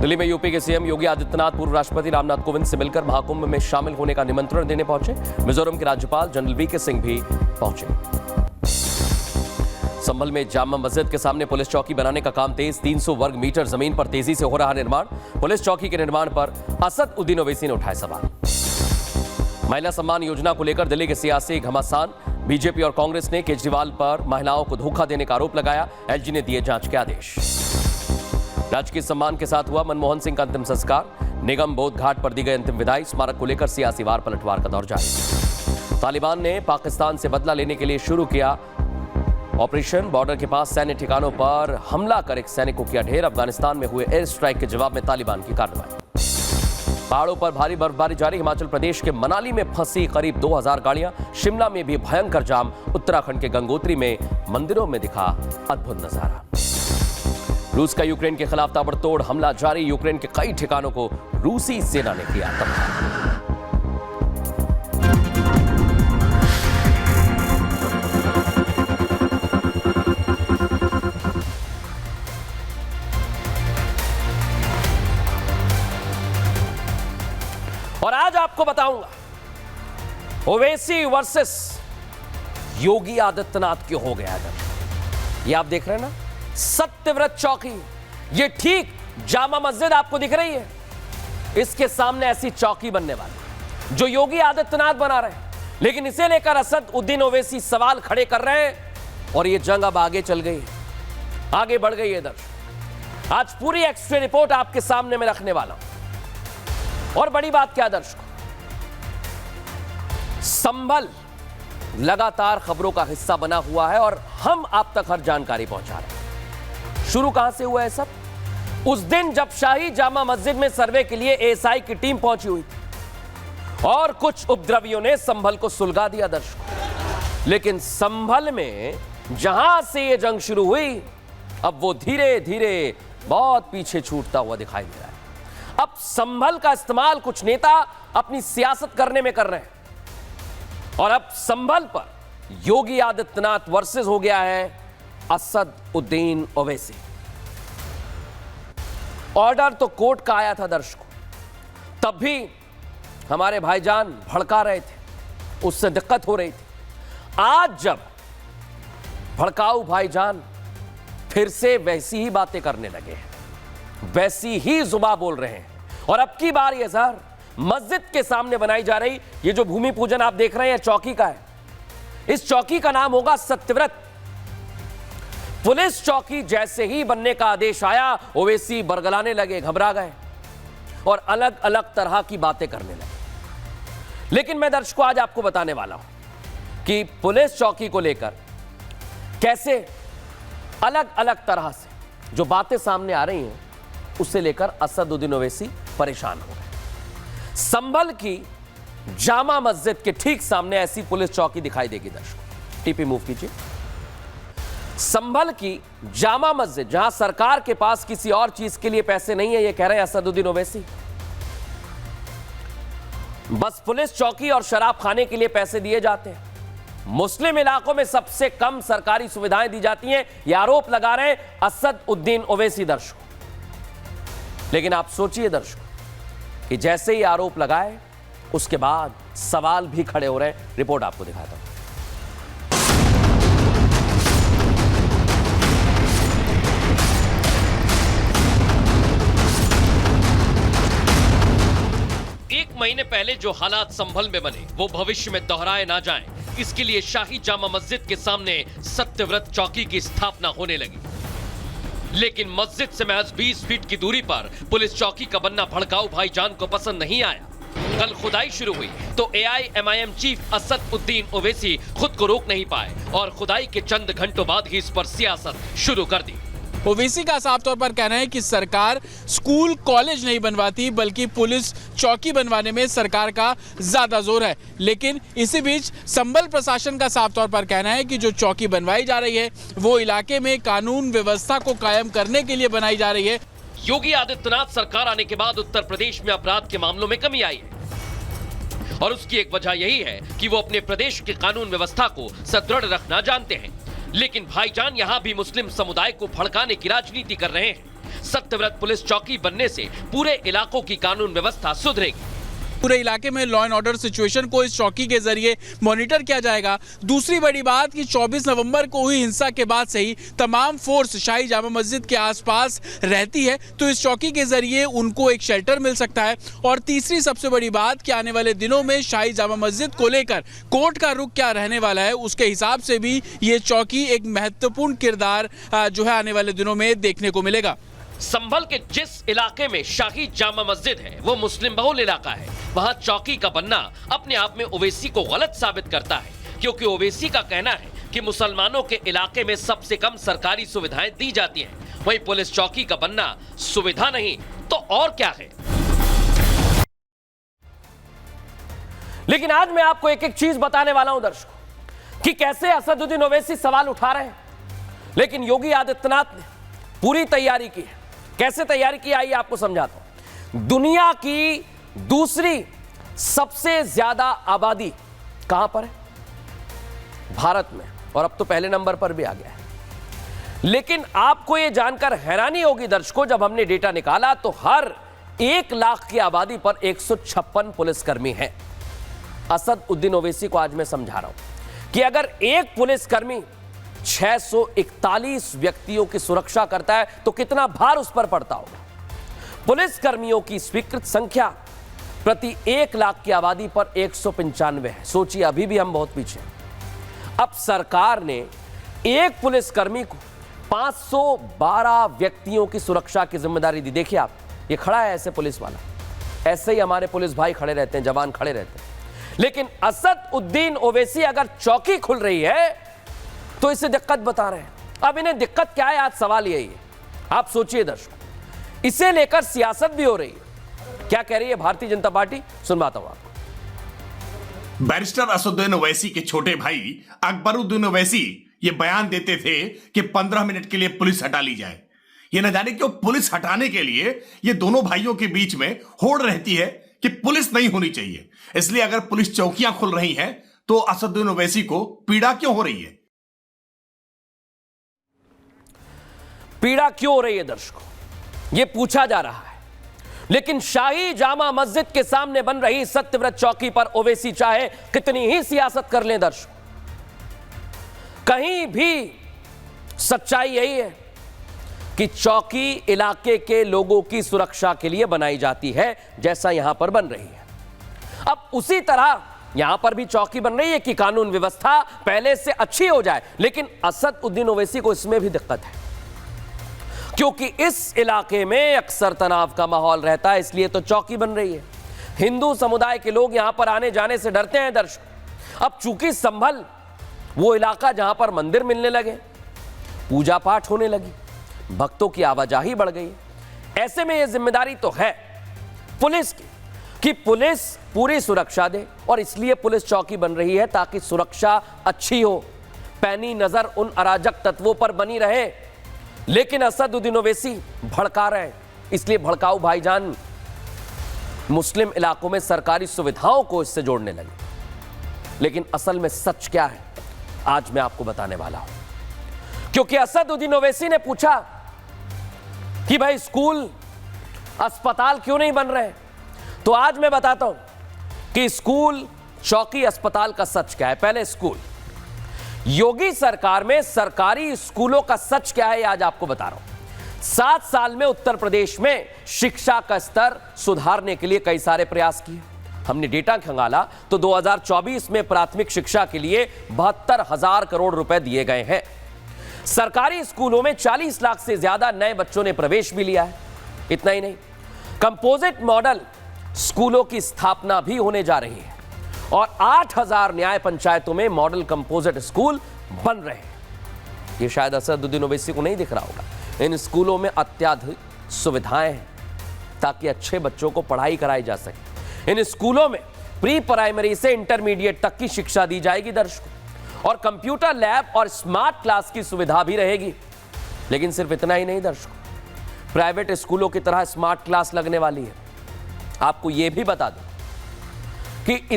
दिल्ली में यूपी के सीएम योगी आदित्यनाथ पूर्व राष्ट्रपति रामनाथ कोविंद से मिलकर महाकुंभ में शामिल होने का निमंत्रण देने पहुंचे। मिजोरम के राज्यपाल जनरल वीके सिंह भी पहुंचे। संभल में जामा मस्जिद के सामने पुलिस चौकी बनाने का काम तेज। 300 वर्ग मीटर जमीन पर तेजी से हो रहा निर्माण। पुलिस चौकी के निर्माण पर असद उद्दीन ओवैसी ने उठाए सवाल। महिला सम्मान योजना को लेकर दिल्ली के सियासी घमासान। बीजेपी और कांग्रेस ने केजरीवाल पर महिलाओं को धोखा देने का आरोप लगाया। एलजी ने दिए जांच के आदेश। राजकीय सम्मान के साथ हुआ मनमोहन सिंह का अंतिम संस्कार। निगम बोध घाट पर दी गई अंतिम विदाई। स्मारक को लेकर सियासी वार पलटवार का दौर जारी। तालिबान ने पाकिस्तान से बदला लेने के लिए शुरू किया ऑपरेशन। बॉर्डर के पास सैन्य ठिकानों पर हमला कर एक सैनिक को किया ढेर। अफगानिस्तान में हुए एयर स्ट्राइक के जवाब में तालिबान की कार्रवाई। पहाड़ों पर भारी बर्फबारी जारी। हिमाचल प्रदेश के मनाली में फंसी करीब 2000 गाड़ियां। शिमला में भी भयंकर जाम। उत्तराखंड के गंगोत्री में मंदिरों में दिखा अद्भुत नजारा। रूस का यूक्रेन के खिलाफ ताबड़तोड़ हमला जारी। यूक्रेन के कई ठिकानों को रूसी सेना ने किया तबाह। और आज आपको बताऊंगा ओवैसी वर्सेस योगी आदित्यनाथ क्यों हो गया है। ये आप देख रहे हैं ना, सत्यव्रत चौकी। ये ठीक जामा मस्जिद आपको दिख रही है, इसके सामने ऐसी चौकी बनने वाली जो योगी आदित्यनाथ बना रहे हैं। लेकिन इसे लेकर असद उद्दीन ओवैसी सवाल खड़े कर रहे हैं और ये जंग अब आगे चल गई, आगे बढ़ गई है। दर्शक, आज पूरी एक्स्ट्रा रिपोर्ट आपके सामने में रखने वाला हूं। और बड़ी बात क्या दर्शकों, संभल लगातार खबरों का हिस्सा बना हुआ है और हम आप तक हर जानकारी पहुंचा रहे हैं। शुरू कहां से हुआ है सब? उस दिन जब शाही जामा मस्जिद में सर्वे के लिए एएसआई की टीम पहुंची हुई थी और कुछ उपद्रवियों ने संभल को सुलगा दिया दर्शकों। लेकिन संभल में जहां से यह जंग शुरू हुई, अब वो धीरे धीरे बहुत पीछे छूटता हुआ दिखाई दे रहा है। अब संभल का इस्तेमाल कुछ नेता अपनी सियासत करने में कर रहे हैं और अब संभल पर योगी आदित्यनाथ वर्सेस हो गया है असद उद्दीन ओवैसी। ऑर्डर तो कोर्ट का आया था दर्शकों, तब भी हमारे भाईजान भड़का रहे थे, उससे दिक्कत हो रही थी। आज जब भड़काऊ भाईजान फिर से वैसी ही बातें करने लगे हैं, वैसी ही जुबान बोल रहे हैं और अब की बार ये सर मस्जिद के सामने बनाई जा रही ये जो भूमि पूजन आप देख रहे हैं चौकी का है। इस चौकी का नाम होगा सत्यव्रत। पुलिस चौकी जैसे ही बनने का आदेश आया, ओवैसी बरगलाने लगे, घबरा गए और अलग अलग तरह की बातें करने लगे। लेकिन मैं दर्शकों आज आपको बताने वाला हूं कि पुलिस चौकी को लेकर कैसे अलग अलग तरह से जो बातें सामने आ रही हैं, उससे लेकर असद उद्दीन ओवैसी परेशान हो गए। संभल की जामा मस्जिद के ठीक सामने ऐसी पुलिस चौकी दिखाई देगी दर्शकों। टीपी मूव कीजिए। संभल की जामा मस्जिद, जहां सरकार के पास किसी और चीज के लिए पैसे नहीं है, यह कह रहे हैं असद उद्दीन ओवैसी। बस पुलिस चौकी और शराब खाने के लिए पैसे दिए जाते हैं। मुस्लिम इलाकों में सबसे कम सरकारी सुविधाएं दी जाती हैं, यह आरोप लगा रहे हैं असद उद्दीन ओवैसी दर्शकों। लेकिन आप सोचिए दर्शकों कि जैसे ही आरोप लगाए उसके बाद सवाल भी खड़े हो रहे हैं। रिपोर्ट आपको दिखाता हूं। एक महीने पहले जो हालात संभल में बने वो भविष्य में दोहराए ना जाएं, इसके लिए शाही जामा मस्जिद के सामने सत्यव्रत चौकी की स्थापना होने लगी। लेकिन मस्जिद से महज 20 फीट की दूरी पर पुलिस चौकी का बनना भड़काऊ भाईजान को पसंद नहीं आया। कल खुदाई शुरू हुई तो एआईएमआईएम चीफ असद उद्दीन ओवैसी खुद को रोक नहीं पाए और खुदाई के चंद घंटों बाद ही इस पर सियासत शुरू कर दी। ओवैसी का साफ तौर पर कहना है कि सरकार स्कूल कॉलेज नहीं बनवाती बल्कि पुलिस चौकी बनवाने में सरकार का ज्यादा जोर है। लेकिन इसी बीच संभल प्रशासन का साफ तौर पर कहना है कि जो चौकी बनवाई जा रही है वो इलाके में कानून व्यवस्था को कायम करने के लिए बनाई जा रही है। योगी आदित्यनाथ सरकार आने के बाद उत्तर प्रदेश में अपराध के मामलों में कमी आई है और उसकी एक वजह यही है कि वो अपने प्रदेश की कानून व्यवस्था को सुदृढ़ रखना जानते हैं। लेकिन भाईजान यहां भी मुस्लिम समुदाय को भड़काने की राजनीति कर रहे हैं। सत्यव्रत पुलिस चौकी बनने से पूरे इलाकों की कानून व्यवस्था सुधरेगी। पूरे इलाके में लॉ एंड ऑर्डर सिचुएशन को इस चौकी के जरिए मॉनिटर किया जाएगा। दूसरी बड़ी बात कि 24 नवंबर को हुई हिंसा के बाद से ही तमाम फोर्स शाही जामा मस्जिद के आसपास रहती है, तो इस चौकी के जरिए उनको एक शेल्टर मिल सकता है। और तीसरी सबसे बड़ी बात कि आने वाले दिनों में शाही जामा मस्जिद को लेकर कोर्ट का रुख क्या रहने वाला है, उसके हिसाब से भी ये चौकी एक महत्वपूर्ण किरदार जो है आने वाले दिनों में देखने को मिलेगा। संभल के जिस इलाके में शाही जामा मस्जिद है वो मुस्लिम बहुल इलाका है। वहां चौकी का बनना अपने आप में ओवैसी को गलत साबित करता है, क्योंकि ओवैसी का कहना है कि मुसलमानों के इलाके में सबसे कम सरकारी सुविधाएं दी जाती हैं। वहीं पुलिस चौकी का बनना सुविधा नहीं तो और क्या है। लेकिन आज मैं आपको एक एक चीज बताने वाला हूं दर्शकों कि कैसे असदुद्दीन ओवैसी सवाल उठा रहे हैं, लेकिन योगी आदित्यनाथ ने पूरी तैयारी की है। कैसे तैयारी की आइए आपको समझाता हूं। दुनिया की दूसरी सबसे ज्यादा आबादी कहां पर है? भारत में, और अब तो पहले नंबर पर भी आ गया है। लेकिन आपको यह जानकर हैरानी होगी दर्शकों, जब हमने डेटा निकाला तो हर 1 लाख की आबादी पर 156 पुलिसकर्मी हैं। असदुद्दीन ओवैसी को आज मैं समझा रहा हूं कि अगर एक पुलिसकर्मी 641 व्यक्तियों की सुरक्षा करता है तो कितना भार उस पर पड़ता होगा। पुलिसकर्मियों की स्वीकृत संख्या प्रति 1 लाख की आबादी पर 195 है। सोचिए, अभी भी हम बहुत पीछे हैं। अब सरकार ने एक पुलिसकर्मी को 512 व्यक्तियों की सुरक्षा की जिम्मेदारी दी। देखिए आप, ये खड़ा है ऐसे पुलिस वाला, ऐसे ही हमारे पुलिस भाई खड़े रहते हैं, जवान खड़े रहते हैं। लेकिन असदुद्दीन ओवैसी अगर चौकी खुल रही है तो इसे दिक्कत बता रहे हैं। अब इन्हें दिक्कत क्या है, आज सवाल यही है। आप सोचिए दर्शकों, इसे लेकर सियासत भी हो रही है। क्या कह रही है भारतीय जनता पार्टी, सुनवाता हूं आपको। बैरिस्टर असदुद्दीन ओवैसी के छोटे भाई अकबरुद्दीन ओवैसी ये बयान देते थे कि 15 मिनट के लिए पुलिस हटा ली जाए। ये न जाने क्यों पुलिस हटाने के लिए ये दोनों भाइयों के बीच में होड़ रहती है कि पुलिस नहीं होनी चाहिए। इसलिए अगर पुलिस चौकियां खुल रही हैं तो असदुद्दीन ओवैसी को पीड़ा क्यों हो रही है? पीड़ा क्यों हो रही है दर्शकों, यह पूछा जा रहा है। लेकिन शाही जामा मस्जिद के सामने बन रही सत्यव्रत चौकी पर ओवैसी चाहे कितनी ही सियासत कर लें दर्शकों, कहीं भी सच्चाई यही है कि चौकी इलाके के लोगों की सुरक्षा के लिए बनाई जाती है, जैसा यहां पर बन रही है। अब उसी तरह यहां पर भी चौकी बन रही है कि कानून व्यवस्था पहले से अच्छी हो जाए। लेकिन असदुद्दीन ओवैसी को इसमें भी दिक्कत है, क्योंकि इस इलाके में अक्सर तनाव का माहौल रहता है, इसलिए तो चौकी बन रही है। हिंदू समुदाय के लोग यहां पर आने जाने से डरते हैं दर्शक। अब चूंकि संभल वो इलाका जहां पर मंदिर मिलने लगे, पूजा पाठ होने लगी, भक्तों की आवाजाही बढ़ गई, ऐसे में यह जिम्मेदारी तो है पुलिस की कि पुलिस पूरी सुरक्षा दे। और इसलिए पुलिस चौकी बन रही है ताकि सुरक्षा अच्छी हो, पैनी नजर उन अराजक तत्वों पर बनी रहे। लेकिन असदुद्दीन ओवैसी भड़का रहे हैं, इसलिए भड़काऊ भाईजान मुस्लिम इलाकों में सरकारी सुविधाओं को इससे जोड़ने लगे। लेकिन असल में सच क्या है, आज मैं आपको बताने वाला हूं। क्योंकि असदुद्दीन ओवैसी ने पूछा कि भाई स्कूल अस्पताल क्यों नहीं बन रहे, तो आज मैं बताता हूं कि स्कूल, चौकी, अस्पताल का सच क्या है। पहले स्कूल, योगी सरकार में सरकारी स्कूलों का सच क्या है, आज आपको बता रहा हूं। 7 साल में उत्तर प्रदेश में शिक्षा का स्तर सुधारने के लिए कई सारे प्रयास किए। हमने डेटा खंगाला तो 2024 में प्राथमिक शिक्षा के लिए 72,000 करोड़ रुपए दिए गए हैं। सरकारी स्कूलों में 40 लाख से ज्यादा नए बच्चों ने प्रवेश भी लिया है। इतना ही नहीं, कंपोजिट मॉडल स्कूलों की स्थापना भी होने जा रही है और 8,000 न्याय पंचायतों में मॉडल कंपोजिट स्कूल बन रहे हैं। ये शायद असदुद्दीन ओवैसी को नहीं दिख रहा होगा। इन स्कूलों में अत्याधुनिक सुविधाएं हैं ताकि अच्छे बच्चों को पढ़ाई कराई जा सके। इन स्कूलों में प्री प्राइमरी से इंटरमीडिएट तक की शिक्षा दी जाएगी दर्शकों, और कंप्यूटर लैब और स्मार्ट क्लास की सुविधा भी रहेगी। लेकिन सिर्फ इतना ही नहीं दर्शकों, प्राइवेट स्कूलों की तरह स्मार्ट क्लास लगने वाली है। आपको यह भी बता दूं कि